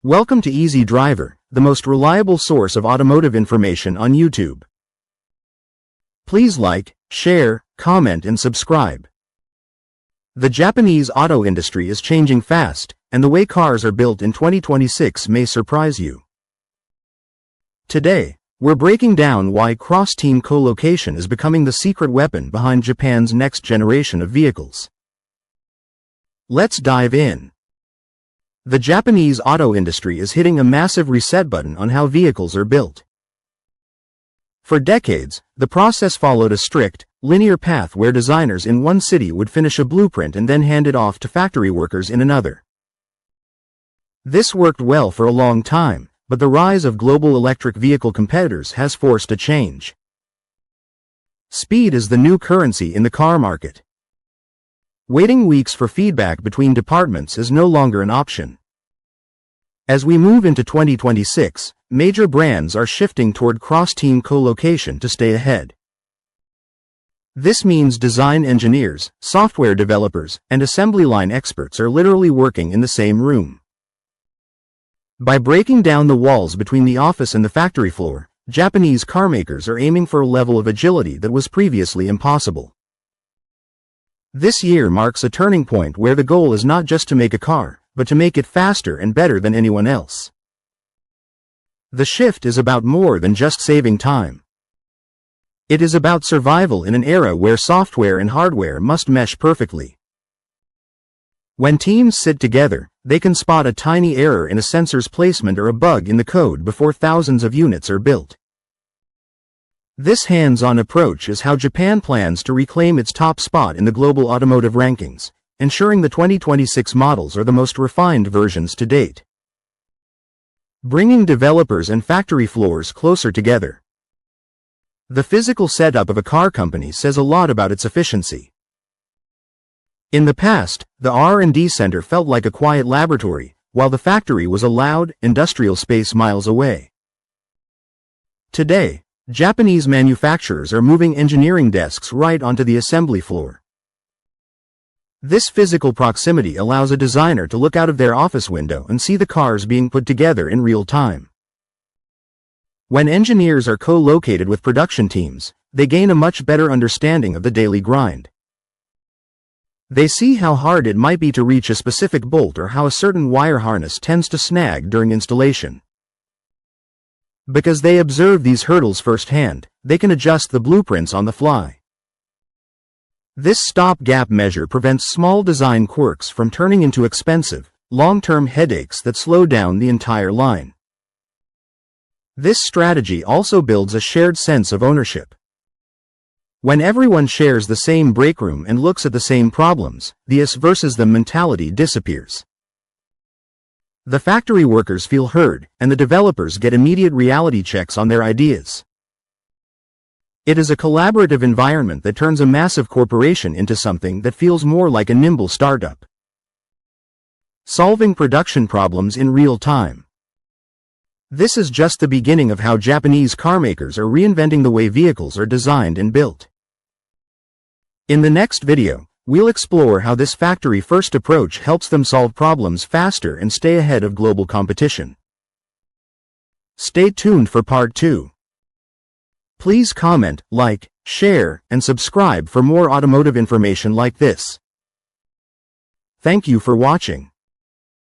Welcome to Easy Driver, the most reliable source of automotive information on YouTube. Please like, share, comment and subscribe. The Japanese auto industry is changing fast, and the way cars are built in 2026 may surprise you. Today, we're breaking down why cross-team co-location is becoming the secret weapon behind Japan's next generation of vehicles. Let's dive in. The Japanese auto industry is hitting a massive reset button on how vehicles are built. For decades, the process followed a strict, linear path where designers in one city would finish a blueprint and then hand it off to factory workers in another. This worked well for a long time, but the rise of global electric vehicle competitors has forced a change. Speed is the new currency in the car market. Waiting weeks for feedback between departments is no longer an option. As we move into 2026, major brands are shifting toward cross-team co-location to stay ahead. This means design engineers, software developers, and assembly line experts are literally working in the same room. By breaking down the walls between the office and the factory floor, Japanese carmakers are aiming for a level of agility that was previously impossible. This year marks a turning point where the goal is not just to make a car, but to make it faster and better than anyone else. The shift is about more than just saving time. It is about survival in an era where software and hardware must mesh perfectly. When teams sit together, they can spot a tiny error in a sensor's placement or a bug in the code before thousands of units are built. This hands-on approach is how Japan plans to reclaim its top spot in the global automotive rankings, ensuring the 2026 models are the most refined versions to date. Bringing developers and factory floors closer together. The physical setup of a car company says a lot about its efficiency. In the past, the R&D center felt like a quiet laboratory, while the factory was a loud, industrial space miles away. Today, Japanese manufacturers are moving engineering desks right onto the assembly floor. This physical proximity allows a designer to look out of their office window and see the cars being put together in real time. When engineers are co-located with production teams, they gain a much better understanding of the daily grind. They see how hard it might be to reach a specific bolt or how a certain wire harness tends to snag during installation. Because they observe these hurdles firsthand, they can adjust the blueprints on the fly. This stopgap measure prevents small design quirks from turning into expensive, long-term headaches that slow down the entire line. This strategy also builds a shared sense of ownership. When everyone shares the same break room and looks at the same problems, the us versus them mentality disappears. The factory workers feel heard, and the developers get immediate reality checks on their ideas. It is a collaborative environment that turns a massive corporation into something that feels more like a nimble startup. Solving production problems in real time. This is just the beginning of how Japanese carmakers are reinventing the way vehicles are designed and built. In the next video, we'll explore how this factory-first approach helps them solve problems faster and stay ahead of global competition. Stay tuned for part 2. Please comment, like, share, and subscribe for more automotive information like this. Thank you for watching.